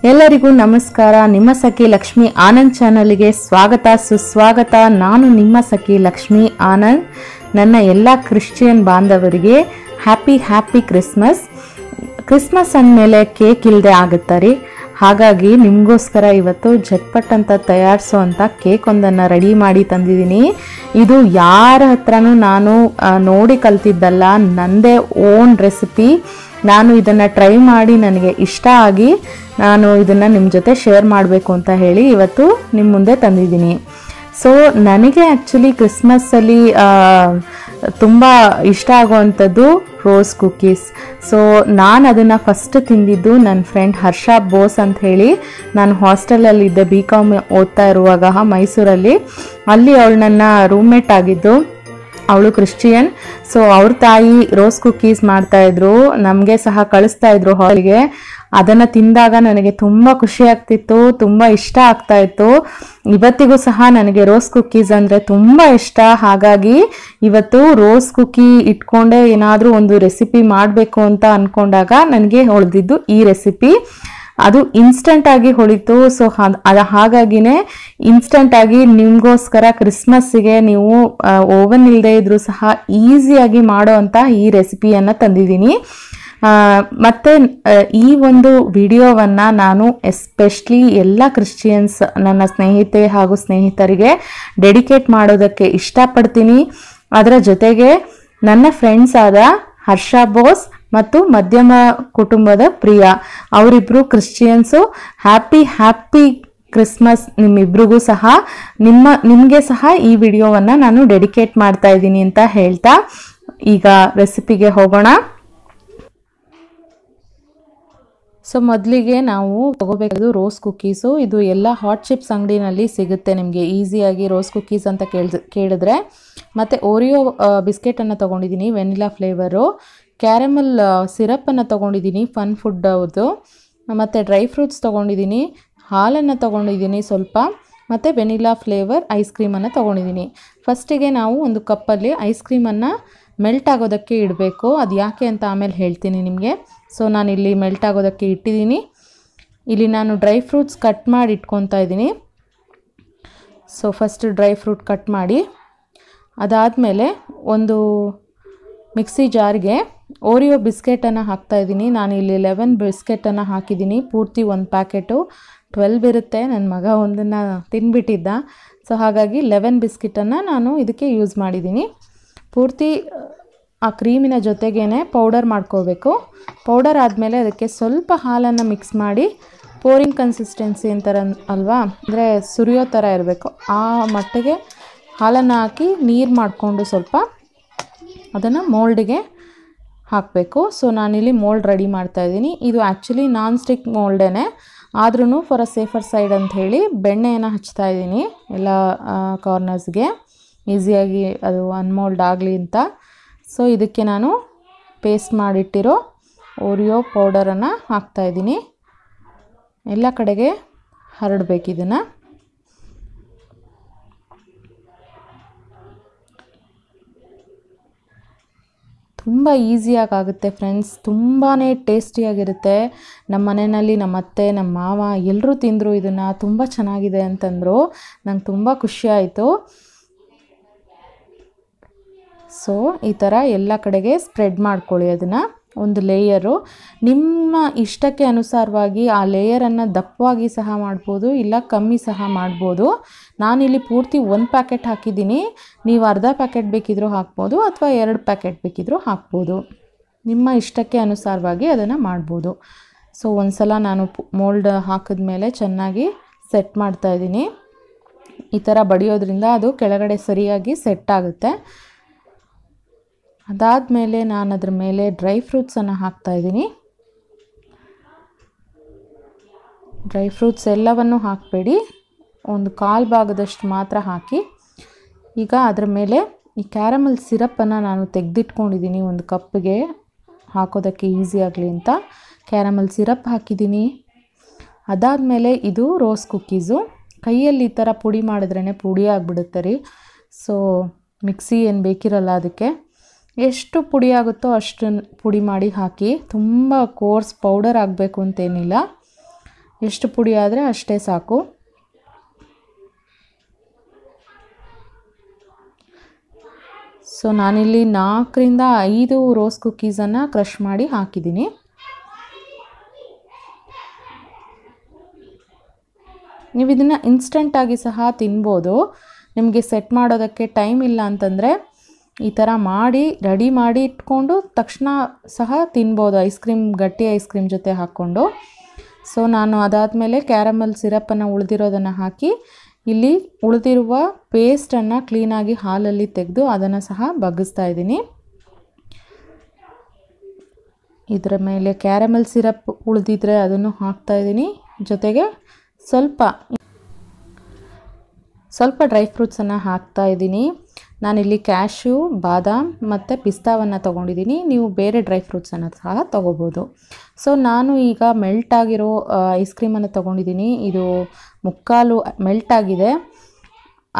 ಎಲ್ಲರಿಗೂ ನಮಸ್ಕಾರ. ನಿಮ್ಮ ಸಖಿ ಲಕ್ಷ್ಮಿ ಆನಂದ್ ಚಾನಲ್ಗೆ ಸ್ವಾಗತ ಸುಸ್ವಾಗತ. ನಾನು ನಿಮ್ಮ ಸಖಿ ಲಕ್ಷ್ಮಿ ಆನಂದ್. ನನ್ನ ಎಲ್ಲ ಕ್ರಿಶ್ಚಿಯನ್ ಬಾಂಧವರಿಗೆ ಹ್ಯಾಪಿ ಕ್ರಿಸ್ಮಸ್ ಅಂದಮೇಲೆ ಕೇಕ್ ಇಲ್ಲದೆ ಆಗುತ್ತೆ ರೀ. ಹಾಗಾಗಿ ನಿಮಗೋಸ್ಕರ ಇವತ್ತು ಝಟ್ಪಟ್ ಅಂತ ತಯಾರಿಸೋವಂಥ ಕೇಕ್ ಒಂದನ್ನು ರೆಡಿ ಮಾಡಿ ತಂದಿದ್ದೀನಿ. ಇದು ಯಾರ ಹತ್ರನೂ ನಾನು ನೋಡಿ ಕಲ್ತಿದ್ದಲ್ಲ, ನನ್ನದೇ ಓನ್ ರೆಸಿಪಿ. ನಾನು ಇದನ್ನು ಟ್ರೈ ಮಾಡಿ ನನಗೆ ಇಷ್ಟ ಆಗಿ ನಾನು ಇದನ್ನು ನಿಮ್ಮ ಜೊತೆ ಶೇರ್ ಮಾಡಬೇಕು ಅಂತ ಹೇಳಿ ಇವತ್ತು ನಿಮ್ಮ ಮುಂದೆ ತಂದಿದ್ದೀನಿ. ಸೊ ನನಗೆ ಆ್ಯಕ್ಚುಲಿ ಕ್ರಿಸ್ಮಸ್ಸಲ್ಲಿ ತುಂಬ ಇಷ್ಟ ಆಗುವಂಥದ್ದು ರೋಸ್ ಕುಕ್ಕೀಸ್. ಸೊ ನಾನು ಅದನ್ನು ಫಸ್ಟ್ ತಿಂದಿದ್ದು ನನ್ನ ಫ್ರೆಂಡ್ ಹರ್ಷ ಬೋಸ್ ಅಂತ ಹೇಳಿ. ನಾನು ಹಾಸ್ಟೆಲಲ್ಲಿದ್ದೆ, BCom ಓದ್ತಾ ಇರುವಾಗ ಮೈಸೂರಲ್ಲಿ. ಅಲ್ಲಿ ಅವಳು ನನ್ನ ರೂಮ್ಮೇಟ್ ಆಗಿದ್ದು. ಅವಳು ಕ್ರಿಶ್ಚಿಯನ್. ಸೊ ಅವ್ರ ತಾಯಿ ರೋಸ್ ಕುಕ್ಕೀಸ್ ಮಾಡ್ತಾಯಿದ್ರು, ನಮಗೆ ಸಹ ಕಳಿಸ್ತಾಯಿದ್ರು ಹಾಲ್ಗೆ. ಅದನ್ನು ತಿಂದಾಗ ನನಗೆ ತುಂಬ ಖುಷಿ ಆಗ್ತಿತ್ತು, ತುಂಬ ಇಷ್ಟ ಆಗ್ತಾಯಿತ್ತು. ಇವತ್ತಿಗೂ ಸಹ ನನಗೆ ರೋಸ್ ಕುಕ್ಕೀಸ್ ಅಂದರೆ ತುಂಬ ಇಷ್ಟ. ಹಾಗಾಗಿ ಇವತ್ತು ರೋಸ್ ಕುಕ್ಕಿ ಇಟ್ಕೊಂಡೆ ಏನಾದರೂ ಒಂದು ರೆಸಿಪಿ ಮಾಡಬೇಕು ಅಂತ ಅಂದ್ಕೊಂಡಾಗ ನನಗೆ ಹೊಳೆದಿದ್ದು ಈ ರೆಸಿಪಿ. ಅದು ಇನ್ಸ್ಟೆಂಟಾಗಿ ಹೊಳಿತು. ಸೊ ಹಾಗಾಗಿನೇ ಇನ್ಸ್ಟೆಂಟಾಗಿ ನಿಮಗೋಸ್ಕರ ಕ್ರಿಸ್ಮಸ್ಸಿಗೆ ನೀವು ಓವನ್ ಇಲ್ಲದೆ ಇದ್ರೂ ಸಹ ಈಸಿಯಾಗಿ ಮಾಡೋವಂಥ ಈ ರೆಸಿಪಿಯನ್ನು ತಂದಿದ್ದೀನಿ. ಮತ್ತು ಈ ಒಂದು ವಿಡಿಯೋವನ್ನು ನಾನು ಎಸ್ಪೆಷಲಿ ಎಲ್ಲ ಕ್ರಿಶ್ಚಿಯನ್ಸ್ ನನ್ನ ಸ್ನೇಹಿತೆ ಹಾಗೂ ಸ್ನೇಹಿತರಿಗೆ ಡೆಡಿಕೇಟ್ ಮಾಡೋದಕ್ಕೆ ಇಷ್ಟಪಡ್ತೀನಿ. ಅದರ ಜೊತೆಗೆ ನನ್ನ ಫ್ರೆಂಡ್ಸ್ ಆದ ಹರ್ಷ ಬೋಸ್ ಮತ್ತು ಮಧ್ಯಮ ಕುಟುಂಬದ ಪ್ರಿಯಾ, ಅವರಿಬ್ಬರು ಕ್ರಿಶ್ಚಿಯನ್ಸು. ಹ್ಯಾಪಿ ಕ್ರಿಸ್ಮಸ್ ನಿಮ್ಮಿಬ್ರಿಗೂ ಸಹ. ನಿಮಗೆ ಸಹ ಈ ವಿಡಿಯೋವನ್ನು ನಾನು ಡೆಡಿಕೇಟ್ ಮಾಡ್ತಾ ಇದ್ದೀನಿ ಅಂತ ಹೇಳ್ತಾ ಈಗ ರೆಸಿಪಿಗೆ ಹೋಗೋಣ. ಸೊ ಮೊದಲಿಗೆ ನಾವು ತಗೋಬೇಕಾದ್ದು ರೋಸ್ ಕುಕ್ಕೀಸು. ಇದು ಎಲ್ಲ ಹಾಟ್ ಚಿಪ್ಸ್ ಅಂಗಡಿನಲ್ಲಿ ಸಿಗುತ್ತೆ ನಿಮಗೆ ಈಸಿಯಾಗಿ ರೋಸ್ ಕುಕ್ಕೀಸ್ ಅಂತ ಕೇಳಿದ್ರೆ. ಮತ್ತು ಓರಿಯೋ ಬಿಸ್ಕೆಟನ್ನು ತೊಗೊಂಡಿದ್ದೀನಿ, ವೆನಿಲಾ ಫ್ಲೇವರು. ಕ್ಯಾರಮಲ್ ಸಿರಪ್ಪನ್ನು ತೊಗೊಂಡಿದ್ದೀನಿ, ಫನ್ ಫುಡ್ ಅವ್ರದ್ದು. ಮತ್ತು ಡ್ರೈ ಫ್ರೂಟ್ಸ್ ತೊಗೊಂಡಿದ್ದೀನಿ, ಹಾಲನ್ನು ತೊಗೊಂಡಿದ್ದೀನಿ ಸ್ವಲ್ಪ, ಮತ್ತು ವೆನಿಲಾ ಫ್ಲೇವರ್ ಐಸ್ ಕ್ರೀಮನ್ನು ತೊಗೊಂಡಿದ್ದೀನಿ. ಫಸ್ಟಿಗೆ ನಾವು ಒಂದು ಕಪ್ಪಲ್ಲಿ ಐಸ್ ಕ್ರೀಮನ್ನು ಮೆಲ್ಟ್ ಆಗೋದಕ್ಕೆ ಇಡಬೇಕು. ಅದು ಯಾಕೆ ಅಂತ ಆಮೇಲೆ ಹೇಳ್ತೀನಿ ನಿಮಗೆ. ಸೊ ನಾನಿಲ್ಲಿ ಮೆಲ್ಟ್ ಆಗೋದಕ್ಕೆ ಇಟ್ಟಿದ್ದೀನಿ. ಇಲ್ಲಿ ನಾನು ಡ್ರೈ ಫ್ರೂಟ್ಸ್ ಕಟ್ ಮಾಡಿ ಇಟ್ಕೊತಾ ಇದ್ದೀನಿ. So first dry fruit cut ಮಾಡಿ, ಅದಾದಮೇಲೆ ಒಂದು ಮಿಕ್ಸಿ ಜಾರ್ಗೆ ಓರಿಯೋ ಬಿಸ್ಕೆಟನ್ನು ಹಾಕ್ತಾಯಿದ್ದೀನಿ. ನಾನಿಲ್ಲಿ 11 ಬಿಸ್ಕೆಟನ್ನು ಹಾಕಿದ್ದೀನಿ, ಪೂರ್ತಿ ಒಂದು ಪ್ಯಾಕೆಟು. 12 ಇರುತ್ತೆ, ನನ್ನ ಮಗ ಒಂದನ್ನು ತಿನ್ಬಿಟ್ಟಿದ್ದ. ಸೊ ಹಾಗಾಗಿ 11 ಬಿಸ್ಕೆಟನ್ನು ನಾನು ಇದಕ್ಕೆ ಯೂಸ್ ಮಾಡಿದ್ದೀನಿ. ಪೂರ್ತಿ ಆ ಕ್ರೀಮಿನ ಜೊತೆಗೇ ಪೌಡರ್ ಮಾಡ್ಕೋಬೇಕು. ಪೌಡರ್ ಆದಮೇಲೆ ಅದಕ್ಕೆ ಸ್ವಲ್ಪ ಹಾಲನ್ನು ಮಿಕ್ಸ್ ಮಾಡಿ, ಪೋರಿಂಗ್ ಕನ್ಸಿಸ್ಟೆನ್ಸಿ ಅಂತಾರೆ ಅಲ್ವಾ, ಅಂದರೆ ಸುರಿಯೋ ಥರ ಇರಬೇಕು, ಆ ಮಟ್ಟಿಗೆ ಹಾಲನ್ನು ಹಾಕಿ ನೀರು ಮಾಡಿಕೊಂಡು ಸ್ವಲ್ಪ ಅದನ್ನು ಮೋಲ್ಡಿಗೆ ಹಾಕಬೇಕು. ಸೊ ನಾನಿಲ್ಲಿ ಮೋಲ್ಡ್ ರೆಡಿ ಮಾಡ್ತಾಯಿದ್ದೀನಿ. ಇದು ಆ್ಯಕ್ಚುಲಿ ನಾನ್ ಸ್ಟಿಕ್ ಮೋಲ್ಡೇ, ಆದ್ರೂ ಫಾರ್ ಅ ಸೇಫರ್ ಸೈಡ್ ಅಂತ ಹೇಳಿ ಬೆಣ್ಣೆಯನ್ನು ಹಚ್ತಾಯಿದ್ದೀನಿ ಎಲ್ಲ ಕಾರ್ನರ್ಸ್ಗೆ, ಈಸಿಯಾಗಿ ಅದು ಅನ್ಮೋಲ್ಡ್ ಆಗಲಿ ಅಂತ. ಸೊ ಇದಕ್ಕೆ ನಾನು ಪೇಸ್ಟ್ ಮಾಡಿಟ್ಟಿರೋ ಓರಿಯೋ ಪೌಡರನ್ನು ಹಾಕ್ತಾಯಿದ್ದೀನಿ. ಎಲ್ಲ ಕಡೆಗೆ ಹರಡಬೇಕು ಇದನ್ನು. ತುಂಬ ಈಸಿಯಾಗುತ್ತೆ ಫ್ರೆಂಡ್ಸ್, ತುಂಬಾ ಟೇಸ್ಟಿಯಾಗಿರುತ್ತೆ. ನಮ್ಮ ಮನೆಯಲ್ಲಿ ನಮ್ಮ ಅತ್ತೆ, ನಮ್ಮ ಮಾವ ಎಲ್ಲರೂ ತಿಂದರು ಇದನ್ನು, ತುಂಬ ಚೆನ್ನಾಗಿದೆ ಅಂತಂದರು. ನಂಗೆ ತುಂಬ ಖುಷಿ ಆಯಿತು. ಸೊ ಈ ಥರ ಎಲ್ಲ ಕಡೆಗೆ ಸ್ಪ್ರೆಡ್ ಮಾಡ್ಕೊಳ್ಳಿ ಅದನ್ನು, ಒಂದು ಲೇಯರು. ನಿಮ್ಮ ಇಷ್ಟಕ್ಕೆ ಅನುಸಾರವಾಗಿ ಆ ಲೇಯರನ್ನು ದಪ್ಪವಾಗಿ ಸಹ ಮಾಡ್ಬೋದು, ಇಲ್ಲ ಕಮ್ಮಿ ಸಹ ಮಾಡ್ಬೋದು. ನಾನಿಲ್ಲಿ ಪೂರ್ತಿ 1 ಪ್ಯಾಕೆಟ್ ಹಾಕಿದ್ದೀನಿ. ನೀವು ಅರ್ಧ ಪ್ಯಾಕೆಟ್ ಬೇಕಿದ್ರೂ ಹಾಕ್ಬೋದು, ಅಥವಾ 2 ಪ್ಯಾಕೆಟ್ ಬೇಕಿದ್ರೂ ಹಾಕ್ಬೋದು. ನಿಮ್ಮ ಇಷ್ಟಕ್ಕೆ ಅನುಸಾರವಾಗಿ ಅದನ್ನು ಮಾಡ್ಬೋದು. ಸೊ ಒಂದು ಸಲ ನಾನು ಮೋಲ್ಡ್ ಹಾಕಿದ್ಮೇಲೆ ಚೆನ್ನಾಗಿ ಸೆಟ್ ಮಾಡ್ತಾಯಿದ್ದೀನಿ. ಈ ಥರ ಬಡಿಯೋದ್ರಿಂದ ಅದು ಕೆಳಗಡೆ ಸರಿಯಾಗಿ ಸೆಟ್ ಆಗುತ್ತೆ. ಅದಾದಮೇಲೆ ನಾನು ಅದ್ರ ಮೇಲೆ ಡ್ರೈ ಫ್ರೂಟ್ಸನ್ನು ಹಾಕ್ತಾಯಿದ್ದೀನಿ. ಡ್ರೈ ಫ್ರೂಟ್ಸ್ ಎಲ್ಲವನ್ನು ಹಾಕಬೇಡಿ, ಒಂದು 1/4 ಭಾಗದಷ್ಟು ಮಾತ್ರ ಹಾಕಿ. ಈಗ ಅದರ ಮೇಲೆ ಈ ಕ್ಯಾರಮಲ್ ಸಿರಪ್ಪನ್ನು ನಾನು ತೆಗೆದಿಟ್ಕೊಂಡಿದ್ದೀನಿ, ಒಂದು ಕಪ್ಪಿಗೆ ಹಾಕೋದಕ್ಕೆ ಈಸಿ ಆಗಲಿ ಅಂತ ಕ್ಯಾರಮಲ್ ಸಿರಪ್ ಹಾಕಿದ್ದೀನಿ. ಅದಾದಮೇಲೆ ಇದು ರೋಸ್ ಕುಕ್ಕೀಸು. ಕೈಯಲ್ಲಿ ಈ ಥರ ಪುಡಿ ಮಾಡಿದ್ರೇ ಪುಡಿ ಆಗಿಬಿಡುತ್ತೆ ರೀ. ಸೊ ಮಿಕ್ಸಿ ಏನು ಬೇಕಿರಲ್ಲ, ಅದಕ್ಕೆ ಎಷ್ಟು ಪುಡಿ ಆಗುತ್ತೋ ಅಷ್ಟು ಪುಡಿ ಮಾಡಿ ಹಾಕಿ. ತುಂಬ ಕೋರ್ಸ್ ಪೌಡರ್ ಆಗಬೇಕು ಅಂತೇನಿಲ್ಲ. ಎಷ್ಟು ಪುಡಿ ಆದರೆ ಅಷ್ಟೇ ಸಾಕು. ಸೊ ನಾನಿಲ್ಲಿ 4 ರಿಂದ 5 ರೋಸ್ ಕುಕ್ಕೀಸನ್ನು ಕ್ರಷ್ ಮಾಡಿ ಹಾಕಿದ್ದೀನಿ. ನೀವು ಇದನ್ನು ಇನ್ಸ್ಟಂಟಾಗಿ ಸಹ ತಿನ್ಬೋದು. ನಿಮಗೆ ಸೆಟ್ ಮಾಡೋದಕ್ಕೆ ಟೈಮ್ ಇಲ್ಲ ಅಂತಂದರೆ ಈ ಥರ ಮಾಡಿ ರೆಡಿ ಮಾಡಿ ಇಟ್ಕೊಂಡು ತಕ್ಷಣ ಸಹ ತಿನ್ಬೋದು, ಗಟ್ಟಿ ಐಸ್ ಕ್ರೀಮ್ ಜೊತೆ ಹಾಕ್ಕೊಂಡು. ಸೊ ನಾನು ಅದಾದಮೇಲೆ ಕ್ಯಾರಮಲ್ ಸಿರಪ್ಪನ್ನು ಉಳಿದಿರೋದನ್ನು ಹಾಕಿ ಇಲ್ಲಿ ಉಳಿದಿರುವ ಪೇಸ್ಟನ್ನು ಕ್ಲೀನಾಗಿ ಹಾಲಲ್ಲಿ ತೆಗೆದು ಅದನ್ನು ಸಹ ಬಗ್ಗಿಸ್ತಾ ಇದ್ದೀನಿ. ಇದರ ಮೇಲೆ ಕ್ಯಾರಮಲ್ ಸಿರಪ್ ಉಳಿದಿದ್ರೆ ಅದನ್ನು ಹಾಕ್ತಾ ಇದ್ದೀನಿ. ಜೊತೆಗೆ ಸ್ವಲ್ಪ ಡ್ರೈ ಫ್ರೂಟ್ಸನ್ನು ಹಾಕ್ತಾ ಇದ್ದೀನಿ. ನಾನಿಲ್ಲಿ ಕ್ಯಾಶ್ಯೂ, ಬಾದಾಮ್ ಮತ್ತು ಪಿಸ್ತಾವನ್ನು ತೊಗೊಂಡಿದ್ದೀನಿ. ನೀವು ಬೇರೆ ಡ್ರೈ ಫ್ರೂಟ್ಸನ್ನು ಸಹ ತೊಗೋಬೋದು. ಸೊ ನಾನು ಈಗ ಮೆಲ್ಟ್ ಆಗಿರೋ ಐಸ್ ಕ್ರೀಮನ್ನು ತೊಗೊಂಡಿದ್ದೀನಿ. ಇದು ಮುಕ್ಕಾಲು ಮೆಲ್ಟ್ ಆಗಿದೆ.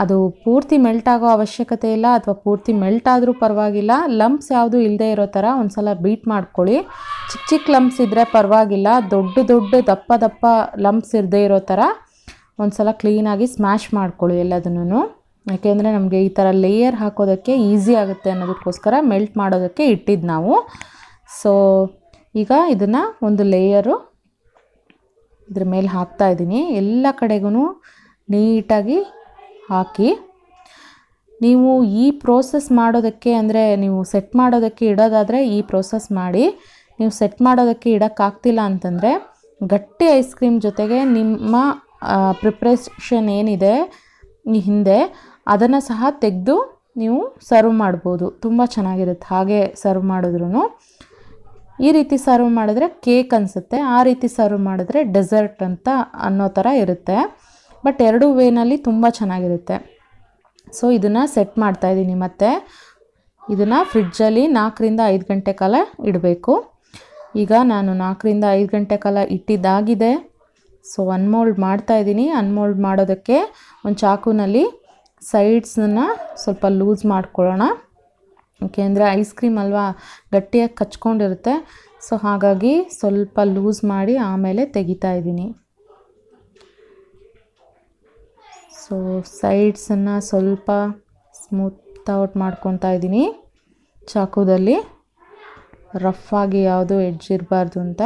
ಅದು ಪೂರ್ತಿ ಮೆಲ್ಟ್ ಆಗೋ ಅವಶ್ಯಕತೆ ಇಲ್ಲ, ಅಥವಾ ಪೂರ್ತಿ ಮೆಲ್ಟ್ ಆದರೂ ಪರವಾಗಿಲ್ಲ. ಲಂಪ್ಸ್ ಯಾವುದು ಇಲ್ಲದೆ ಇರೋ ಥರ ಒಂದು ಸಲ ಬೀಟ್ ಮಾಡ್ಕೊಳ್ಳಿ. ಚಿಕ್ಕ ಲಂಪ್ಸ್ ಇದ್ದರೆ ಪರವಾಗಿಲ್ಲ, ದೊಡ್ಡ ದಪ್ಪ ಲಂಪ್ಸ್ ಇರದೇ ಇರೋ ಥರ ಒಂದು ಸಲ ಕ್ಲೀನಾಗಿ ಸ್ಮ್ಯಾಶ್ ಮಾಡ್ಕೊಳ್ಳಿ ಎಲ್ಲದನ್ನು. ಯಾಕೆಂದರೆ ನಮಗೆ ಈ ಥರ ಲೇಯರ್ ಹಾಕೋದಕ್ಕೆ ಈಸಿ ಆಗುತ್ತೆ ಅನ್ನೋದಕ್ಕೋಸ್ಕರ ಮೆಲ್ಟ್ ಮಾಡೋದಕ್ಕೆ ಇಟ್ಟಿದ್ದು ನಾವು. ಸೊ ಈಗ ಇದನ್ನು ಒಂದು ಲೇಯರು ಇದ್ರ ಮೇಲೆ ಹಾಕ್ತಾ ಇದ್ದೀನಿ. ಎಲ್ಲ ಕಡೆಗೂ ನೀಟಾಗಿ ಹಾಕಿ. ನೀವು ಈ ಪ್ರೋಸೆಸ್ ಮಾಡೋದಕ್ಕೆ, ಅಂದರೆ ನೀವು ಸೆಟ್ ಮಾಡೋದಕ್ಕೆ ಇಡೋದಾದರೆ ಈ ಪ್ರೋಸೆಸ್ ಮಾಡಿ. ನೀವು ಸೆಟ್ ಮಾಡೋದಕ್ಕೆ ಇಡೋಕ್ಕಾಗ್ತಿಲ್ಲ ಅಂತಂದರೆ ಗಟ್ಟಿ ಐಸ್ ಕ್ರೀಮ್ ಜೊತೆಗೆ ನಿಮ್ಮ ಪ್ರಿಪ್ರೇಷನ್ ಏನಿದೆ ಈ ಹಿಂದೆ ಅದನ್ನು ಸಹ ತೆಗೆದು ನೀವು ಸರ್ವ್ ಮಾಡ್ಬೋದು. ತುಂಬ ಚೆನ್ನಾಗಿರುತ್ತೆ ಹಾಗೆ ಸರ್ವ್ ಮಾಡಿದ್ರೂ. ಈ ರೀತಿ ಸರ್ವ್ ಮಾಡಿದ್ರೆ ಕೇಕ್ ಅನಿಸುತ್ತೆ, ಆ ರೀತಿ ಸರ್ವ್ ಮಾಡಿದ್ರೆ ಡೆಸರ್ಟ್ ಅಂತ ಅನ್ನೋ ಥರ ಇರುತ್ತೆ. ಬಟ್ ಎರಡೂ ವೇನಲ್ಲಿ ತುಂಬ ಚೆನ್ನಾಗಿರುತ್ತೆ. ಸೊ ಇದನ್ನು ಸೆಟ್ ಮಾಡ್ತಾಯಿದ್ದೀನಿ. ಮತ್ತು ಇದನ್ನು ಫ್ರಿಡ್ಜಲ್ಲಿ 4 ರಿಂದ 5 ಗಂಟೆ ಕಾಲ ಇಡಬೇಕು. ಈಗ ನಾನು 4 ರಿಂದ 5 ಗಂಟೆ ಕಾಲ ಇಟ್ಟಿದ್ದಾಗಿದೆ. ಸೊ ಅನ್ಮೋಲ್ಡ್ ಮಾಡ್ತಾಯಿದ್ದೀನಿ. ಅನ್ಮೋಲ್ಡ್ ಮಾಡೋದಕ್ಕೆ ಒಂದು ಚಾಕುನಲ್ಲಿ ಸೈಡ್ಸನ್ನು ಸ್ವಲ್ಪ ಲೂಸ್ ಮಾಡ್ಕೊಳ್ಳೋಣ. ಏಕೆಂದರೆ ಐಸ್ ಕ್ರೀಮ್ ಅಲ್ವಾ, ಗಟ್ಟಿಯಾಗಿ ಕಚ್ಕೊಂಡಿರುತ್ತೆ. ಸೊ ಹಾಗಾಗಿ ಸ್ವಲ್ಪ ಲೂಸ್ ಮಾಡಿ ಆಮೇಲೆ ತೆಗಿತಾ ಇದ್ದೀನಿ. ಸೊ ಸೈಡ್ಸನ್ನು ಸ್ವಲ್ಪ ಸ್ಮೂತ್ ಔಟ್ ಮಾಡ್ಕೊತಾ ಇದ್ದೀನಿ ಚಾಕುದಲ್ಲಿ, ರಫ್ ಆಗಿ ಯಾವುದು ಎಡ್ಜ್ ಇರಬಾರ್ದು ಅಂತ.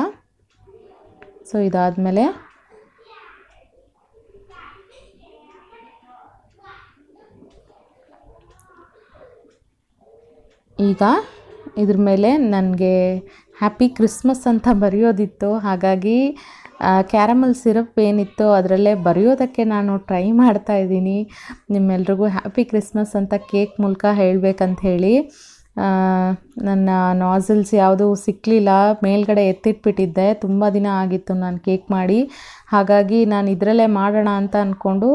ಸೊ ಇದಾದಮೇಲೆ ಈಗ ಇದ್ರ ಮೇಲೆ ನನಗೆ ಹ್ಯಾಪಿ ಕ್ರಿಸ್ಮಸ್ ಅಂತ ಬರೆಯೋದಿತ್ತು. ಹಾಗಾಗಿ ಕ್ಯಾರಮಲ್ ಸಿರಪ್ ಏನಿತ್ತು ಅದರಲ್ಲೇ ಬರೆಯೋದಕ್ಕೆ ನಾನು ಟ್ರೈ ಮಾಡ್ತಾಯಿದ್ದೀನಿ. ನಿಮ್ಮೆಲ್ರಿಗೂ ಹ್ಯಾಪಿ ಕ್ರಿಸ್ಮಸ್ ಅಂತ ಕೇಕ್ ಮೂಲಕ ಹೇಳಬೇಕಂತ ಹೇಳಿ. ನನ್ನ ನಾಝಲ್ಸ್ ಯಾವುದೂ ಸಿಕ್ಕಲಿಲ್ಲ, ಮೇಲ್ಗಡೆ ಎತ್ತಿಟ್ಬಿಟ್ಟಿದ್ದೆ. ತುಂಬ ದಿನ ಆಗಿತ್ತು ನಾನು ಕೇಕ್ ಮಾಡಿ. ಹಾಗಾಗಿ ನಾನು ಇದರಲ್ಲೇ ಮಾಡೋಣ ಅಂತ ಅಂದ್ಕೊಂಡು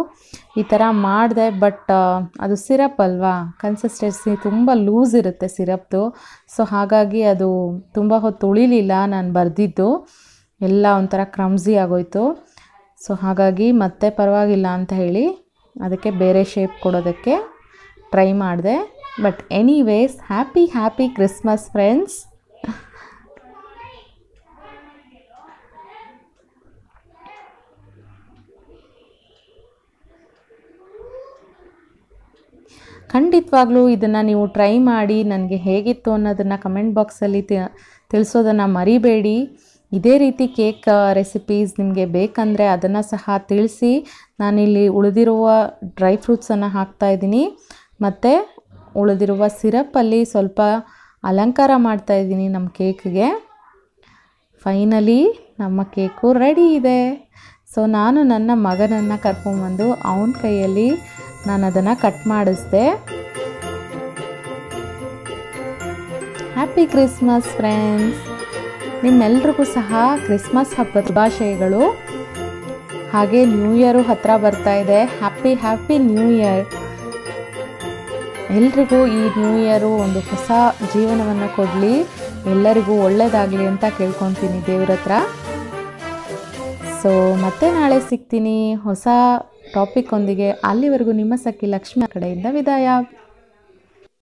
ಈ ಥರ ಮಾಡಿದೆ. ಬಟ್ ಅದು ಸಿರಪ್ ಅಲ್ವಾ, ಕನ್ಸಿಸ್ಟೆನ್ಸಿ ತುಂಬ ಲೂಸ್ ಇರುತ್ತೆ ಸಿರಪ್ದು. ಸೊ ಹಾಗಾಗಿ ಅದು ತುಂಬ ಹೊತ್ತು ಉಳಿಲಿಲ್ಲ. ನಾನು ಬರೆದಿದ್ದು ಎಲ್ಲ ಒಂಥರ ಕ್ರಮ್ಸಿ ಆಗೋಯ್ತು. ಸೊ ಹಾಗಾಗಿ ಮತ್ತೆ ಪರವಾಗಿಲ್ಲ ಅಂತ ಹೇಳಿ ಅದಕ್ಕೆ ಬೇರೆ ಶೇಪ್ ಕೊಡೋದಕ್ಕೆ ಟ್ರೈ ಮಾಡಿದೆ. But anyways happy Christmas friends. ಖಂಡಿತವಾಗ್ಲೂ ಇದನ್ನು ನೀವು ಟ್ರೈ ಮಾಡಿ ನನಗೆ ಹೇಗಿತ್ತು ಅನ್ನೋದನ್ನು ಕಮೆಂಟ್ ಬಾಕ್ಸಲ್ಲಿ ತಿಳಿಸೋದನ್ನು ಮರಿಬೇಡಿ. ಇದೇ ರೀತಿ ಕೇಕ್ ರೆಸಿಪೀಸ್ ನಿಮಗೆ ಬೇಕಂದರೆ ಅದನ್ನು ಸಹ ತಿಳಿಸಿ. ನಾನಿಲ್ಲಿ ಉಳಿದಿರುವ ಡ್ರೈ ಫ್ರೂಟ್ಸನ್ನು ಹಾಕ್ತಾಯಿದ್ದೀನಿ ಮತ್ತು ಉಳಿದಿರುವ ಸಿರಪ್ಪಲ್ಲಿ ಸ್ವಲ್ಪ ಅಲಂಕಾರ ಮಾಡ್ತಾಯಿದ್ದೀನಿ ನಮ್ಮ ಕೇಕ್ಗೆ. ಫೈನಲಿ ನಮ್ಮ ಕೇಕು ರೆಡಿ ಇದೆ. ಸೊ ನಾನು ನನ್ನ ಮಗನನ್ನು ಕರ್ಕೊಂಡ್ಬಂದು ಅವನ ಕೈಯಲ್ಲಿ ನಾನು ಅದನ್ನು ಕಟ್ ಮಾಡಿಸ್ದೆ. Happy Christmas friends. ನಿಮ್ಮೆಲ್ರಿಗೂ ಸಹ ಕ್ರಿಸ್ಮಸ್ ಹಬ್ಬದ ಶುಭಾಶಯಗಳು. ಹಾಗೆ ನ್ಯೂ ಇಯರು ಹತ್ತಿರ ಬರ್ತಾ ಇದೆ. Happy new year. ಎಲ್ರಿಗೂ ಈ ನ್ಯೂ ಇಯರು ಒಂದು ಹೊಸ ಜೀವನವನ್ನು ಕೊಡಲಿ, ಎಲ್ಲರಿಗೂ ಒಳ್ಳೆಯದಾಗಲಿ ಅಂತ ಕೇಳ್ಕೊತೀನಿ ದೇವ್ರ ಹತ್ರ. ಸೊ ಮತ್ತೆ ನಾಳೆ ಸಿಗ್ತೀನಿ ಹೊಸ ಟಾಪಿಕ್ ಒಂದಿಗೆ. ಅಲ್ಲಿವರೆಗೂ ನಿಮ್ಮ ಸಖಿ ಲಕ್ಷ್ಮಿ ಕಡೆಯಿಂದ ವಿದಾಯ.